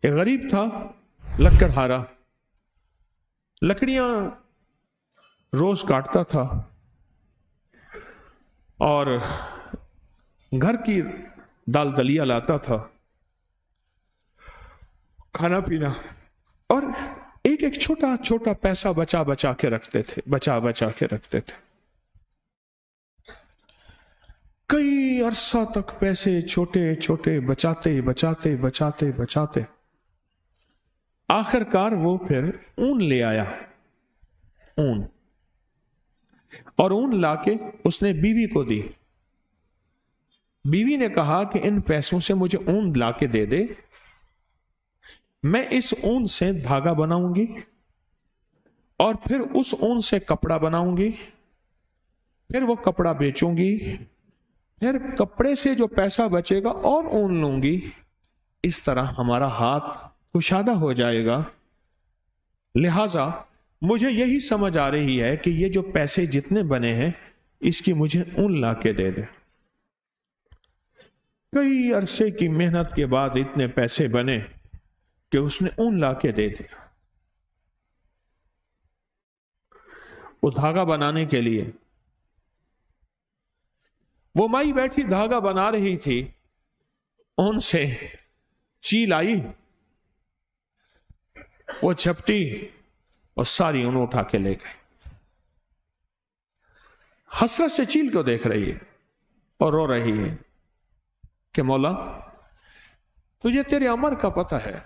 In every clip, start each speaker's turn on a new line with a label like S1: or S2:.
S1: ایک غریب تھا لکڑہارا، لکڑیاں روز کاٹتا تھا اور گھر کی دال دلیا لاتا تھا، کھانا پینا، اور ایک ایک چھوٹا چھوٹا پیسہ بچا کے رکھتے تھے۔ کئی عرصہ تک پیسے چھوٹے چھوٹے بچاتے آخر کار وہ پھر اون لے آیا، اور اون لا کے اس نے بیوی کو دی۔ بیوی نے کہا کہ ان پیسوں سے مجھے اون لا کے دے دے، میں اس اون سے دھاگا بناؤں گی اور پھر اس اون سے کپڑا بناؤں گی، پھر وہ کپڑا بیچوں گی، پھر کپڑے سے جو پیسہ بچے گا اور اون لوں گی، اس طرح ہمارا ہاتھ کشادہ ہو جائے گا۔ لہذا مجھے یہی سمجھ آ رہی ہے کہ یہ جو پیسے جتنے بنے ہیں اس کی مجھے اون لا کے دے دے۔ کئی عرصے کی محنت کے بعد اتنے پیسے بنے کہ اس نے اون لا کے دے دیا۔ وہ دھاگا بنانے کے لیے وہ مائی بیٹھی دھاگا بنا رہی تھی، اون سے چیل آئی، وہ جھپٹی اور ساری اون اٹھا کے لے گئے۔ حسرت سے چیل کو دیکھ رہی ہے اور رو رہی ہے کہ مولا تجھے تیرے امر کا پتہ ہے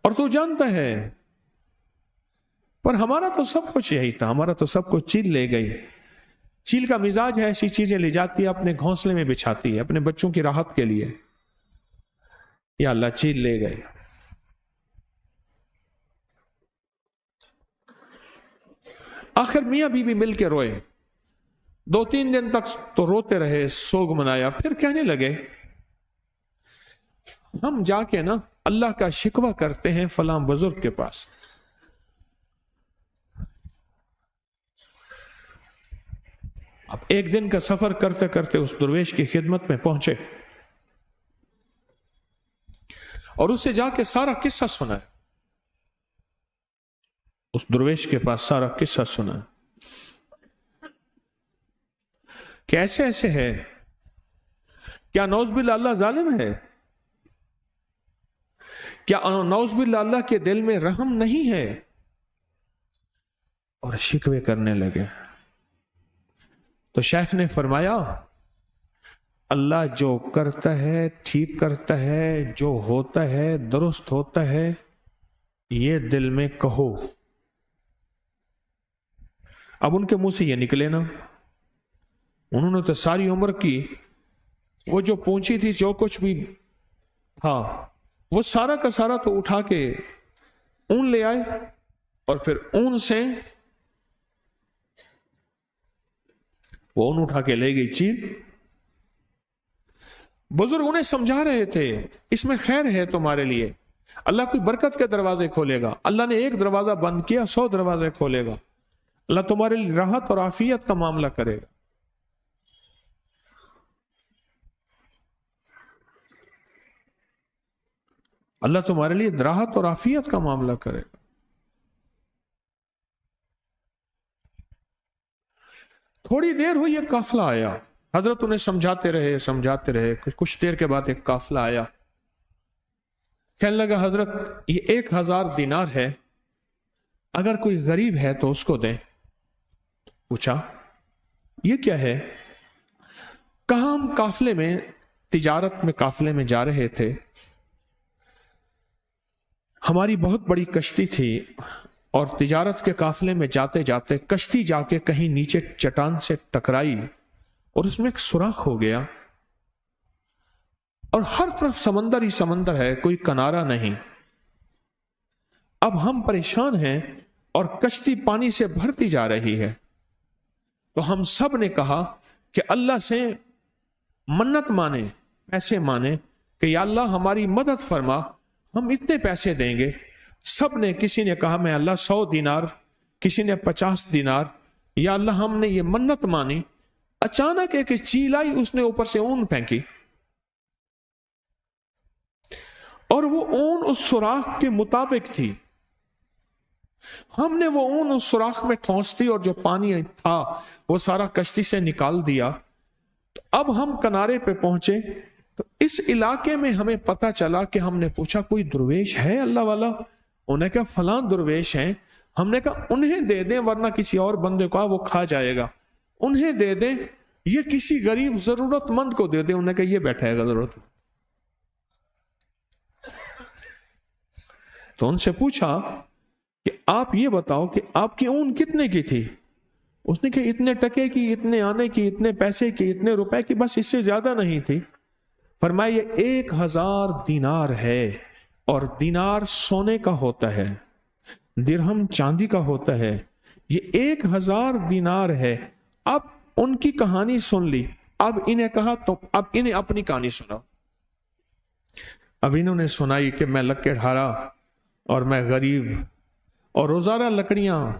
S1: اور تو جانتا ہے، پر ہمارا تو سب کچھ یہی تھا، ہمارا تو سب کچھ چیل لے گئی۔ چیل کا مزاج ہے ایسی چیزیں لے جاتی ہے، اپنے گھونسلے میں بچھاتی ہے اپنے بچوں کی راحت کے لیے۔ یا اللہ چیل لے گئے۔ آخر میاں بیوی مل کے روئے، 2-3 دن تک تو روتے رہے، سوگ منایا، پھر کہنے لگے ہم جا کے نا اللہ کا شکوہ کرتے ہیں فلاں بزرگ کے پاس۔ اب ایک دن کا سفر کرتے کرتے اس درویش کی خدمت میں پہنچے اور اس سے جا کے سارا قصہ سنا۔ اس درویش کے پاس سارا قصہ سنا کہ ایسے ایسے ہے، کیا نعوذ باللہ اللہ ظالم ہے؟ کیا نعوذ باللہ اللہ کے دل میں رحم نہیں ہے؟ اور شکوے کرنے لگے۔ تو شیخ نے فرمایا اللہ جو کرتا ہے ٹھیک کرتا ہے، جو ہوتا ہے درست ہوتا ہے، یہ دل میں کہو۔ اب ان کے منہ سے یہ نکلے نا، انہوں نے تو ساری عمر کی وہ جو پونچھی تھی، جو کچھ بھی تھا، وہ سارا کا سارا تو اٹھا کے اون لے آئے اور پھر اون سے وہ اون اٹھا کے لے گئی چیل۔ بزرگ انہیں سمجھا رہے تھے اس میں خیر ہے تمہارے لیے، اللہ کوئی برکت کے دروازے کھولے گا، اللہ نے ایک دروازہ بند کیا 100 دروازے کھولے گا، اللہ تمہارے لیے راحت اور عافیت کا معاملہ کرے گا۔ اللہ تمہارے لیے راحت اور عافیت کا معاملہ کرے گا۔ تھوڑی دیر ہوئی ایک قافلہ آیا، حضرت انہیں سمجھاتے رہے، کچھ دیر کے بعد ایک قافلہ آیا، کہنے لگا حضرت یہ 1000 دینار ہے، اگر کوئی غریب ہے تو اس کو دیں۔ پوچھا یہ کیا ہے؟ کہا ہم قافلے میں تجارت میں قافلے میں جا رہے تھے، ہماری بہت بڑی کشتی تھی اور تجارت کے قافلے میں جاتے جاتے کشتی جا کے کہیں نیچے چٹان سے ٹکرائی اور اس میں ایک سوراخ ہو گیا اور ہر طرف سمندر ہی سمندر ہے، کوئی کنارہ نہیں۔ اب ہم پریشان ہیں اور کشتی پانی سے بھرتی جا رہی ہے، تو ہم سب نے کہا کہ اللہ سے منت مانے، پیسے مانے کہ یا اللہ ہماری مدد فرما، ہم اتنے پیسے دیں گے۔ سب نے، کسی نے کہا میں اللہ 100 دینار، کسی نے 50 دینار، یا اللہ ہم نے یہ منت مانی۔ اچانک ایک چیل آئی، اس نے اوپر سے اون پھینکی اور وہ اون اس سوراخ کے مطابق تھی. ہم نے وہ اون اس سوراخ میں ٹھونس دی اور جو پانی تھا وہ سارا کشتی سے نکال دیا. تو اب ہم کنارے پہ پہنچے تو اس علاقے میں ہمیں پتا چلا کہ ہم نے پوچھا کوئی درویش ہے اللہ والا؟ انہوں نے کہا فلاں درویش ہیں. ہم نے کہا انہیں دے دیں ورنہ کسی اور بندے کو وہ کھا جائے گا. انہیں دے دیں، یہ کسی غریب ضرورت مند کو دے دیں. انہوں نے کہا یہ بیٹھے گا ضرورت. تو ان سے پوچھا کہ آپ یہ بتاؤ کہ آپ کی اون کتنے کی تھی؟ اس نے کہا اتنے ٹکے کی، اتنے آنے کی، اتنے پیسے کی، اتنے روپے کی، بس اس سے زیادہ نہیں تھی. فرمایا یہ 1000 دینار ہے، اور دینار سونے کا ہوتا ہے، درہم چاندی کا ہوتا ہے. یہ 1000 دینار ہے. اب ان کی کہانی سن لی. اب انہیں کہا تو اب انہیں اپنی کہانی سناؤ. اب انہوں نے سنائی کہ میں لکڑ ہارا اور میں غریب اور روزانہ لکڑیاں،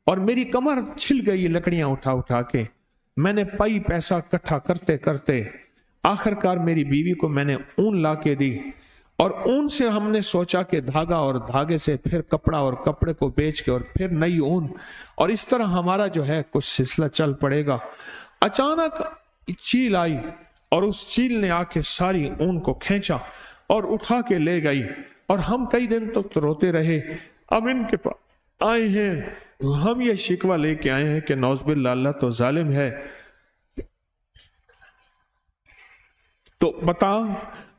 S1: اور میری کمر چھل گئی لکڑیاں اٹھا اٹھا کے. میں نے پائی پیسہ اکٹھا کرتے کرتے آخر کار میری بیوی کو میں نے اون لا کے دی، اور اون سے ہم نے سوچا کہ دھاگا، اور دھاگے سے پھر کپڑا، اور کپڑے کو بیچ کے اور پھر نئی اون، اور اس طرح ہمارا جو ہے کچھ سلسلہ چل پڑے گا. اچانک چیل آئی اور اس چیل نے آ کے ساری اون کو کھینچا اور اٹھا کے لے گئی، اور ہم کئی دن تک روتے رہے. اب ان کے پاس آئے ہیں، ہم یہ شکوہ لے کے آئے ہیں کہ نعوذ باللہ اللہ تو ظالم ہے. تو بتا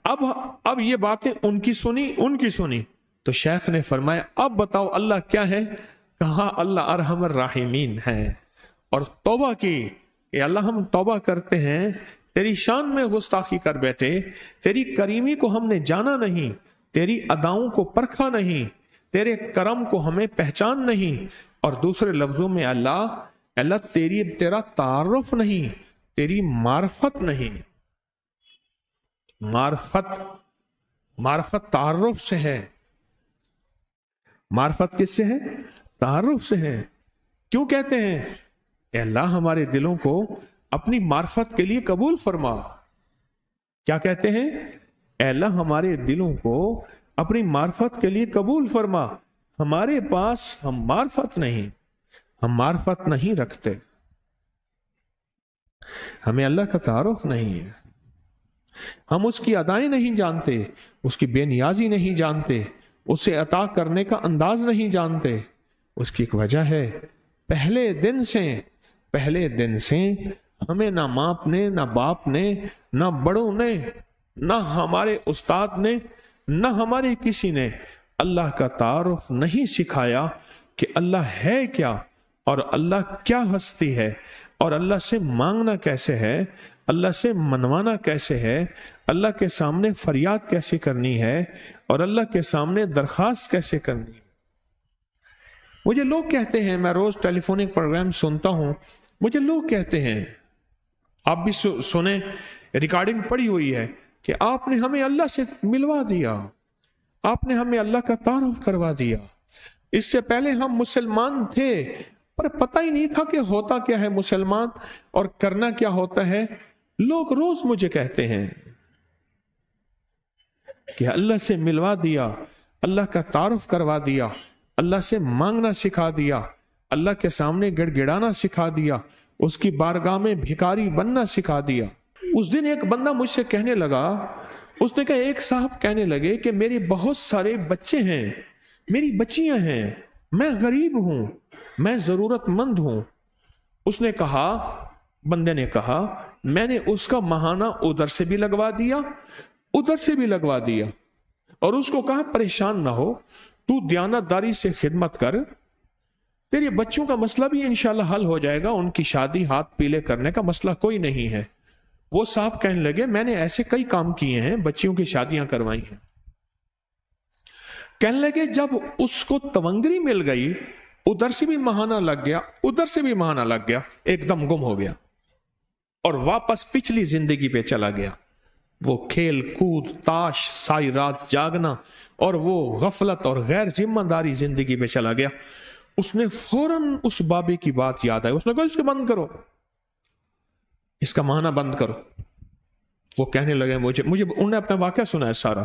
S1: اب یہ باتیں ان کی سنی تو شیخ نے فرمایا اب بتاؤ اللہ کیا ہے؟ کہا اللہ ارحم الراحمین ہے. اور توبہ کی کہ اللہ ہم توبہ کرتے ہیں، تیری شان میں گستاخی کر بیٹھے، تیری کریمی کو ہم نے جانا نہیں، تیری اداؤں کو پرکھا نہیں، تیرے کرم کو ہمیں پہچان نہیں. اور دوسرے لفظوں میں اللہ تیرا تعارف نہیں، تیری معرفت نہیں. معرفت تعارف سے ہے. معرفت کس سے ہے؟ تعارف سے ہے. کیوں کہتے ہیں اے اللہ ہمارے دلوں کو اپنی معرفت کے لیے قبول فرما؟ کیا کہتے ہیں؟ اے اللہ ہمارے دلوں کو اپنی معرفت کے لیے قبول فرما. ہمارے پاس ہم معرفت نہیں رکھتے، ہمیں اللہ کا تعارف نہیں ہے، ہم اس کی ادائیں نہیں جانتے، اس کی بے نیازی نہیں جانتے، اسے عطا کرنے کا انداز نہیں جانتے. اس کی ایک وجہ ہے، پہلے دن سے ہمیں نہ ماں نے، نہ باپ نے، نہ بڑوں نے، نہ ہمارے استاد نے، نہ ہمارے کسی نے اللہ کا تعارف نہیں سکھایا کہ اللہ ہے کیا، اور اللہ کیا ہستی ہے، اور اللہ سے مانگنا کیسے ہے، اللہ سے منوانا کیسے ہے، اللہ کے سامنے فریاد کیسے کرنی ہے، اور اللہ کے سامنے درخواست کیسے کرنی ہے. مجھے لوگ کہتے ہیں، میں روز ٹیلی فونک پروگرام سنتا ہوں، مجھے لوگ کہتے ہیں، آپ بھی سنیں، ریکارڈنگ پڑی ہوئی ہے، کہ آپ نے ہمیں اللہ سے ملوا دیا، آپ نے ہمیں اللہ کا تعارف کروا دیا. اس سے پہلے ہم مسلمان تھے پر پتہ ہی نہیں تھا کہ ہوتا کیا ہے مسلمان اور کرنا کیا ہوتا ہے. لوگ روز مجھے کہتے ہیں کہ اللہ سے ملوا دیا، اللہ کا تعارف کروا دیا، اللہ سے مانگنا سکھا دیا، اللہ کے سامنے گڑ گڑانا سکھا دیا، اس کی بارگاہ میں بھکاری بننا سکھا دیا. اس دن ایک بندہ مجھ سے کہنے لگا، اس نے کہا ایک صاحب کہنے لگے کہ میرے بہت سارے بچے ہیں، میری بچیاں ہیں، میں غریب ہوں، میں ضرورت مند ہوں. اس نے کہا، بندے نے کہا، میں نے اس کا ماہانہ ادھر سے بھی لگوا دیا، ادھر سے بھی لگوا دیا، اور اس کو کہا پریشان نہ ہو، تو دیانتداری سے خدمت کر، تیرے بچوں کا مسئلہ بھی انشاءاللہ حل ہو جائے گا، ان کی شادی ہاتھ پیلے کرنے کا مسئلہ کوئی نہیں ہے. وہ صاحب کہنے لگے میں نے ایسے کئی کام کیے ہیں، بچیوں کی شادیاں کروائی ہیں. کہنے لگے جب اس کو تونگری مل گئی، ادھر سے بھی ماہانہ لگ گیا، ادھر سے بھی ماہانہ لگ گیا، ایک دم گم ہو گیا اور واپس پچھلی زندگی پہ چلا گیا. وہ کھیل کود، تاش، ساری رات جاگنا، اور وہ غفلت اور غیر ذمہ داری زندگی پہ چلا گیا. اس نے فوراً اس بابے کی بات یاد آئی، اس نے کہا اس کو بند کرو، اس کا ماہانہ بند کرو. وہ کہنے لگے مجھے انہوں نے اپنا واقعہ سنا ہے سارا.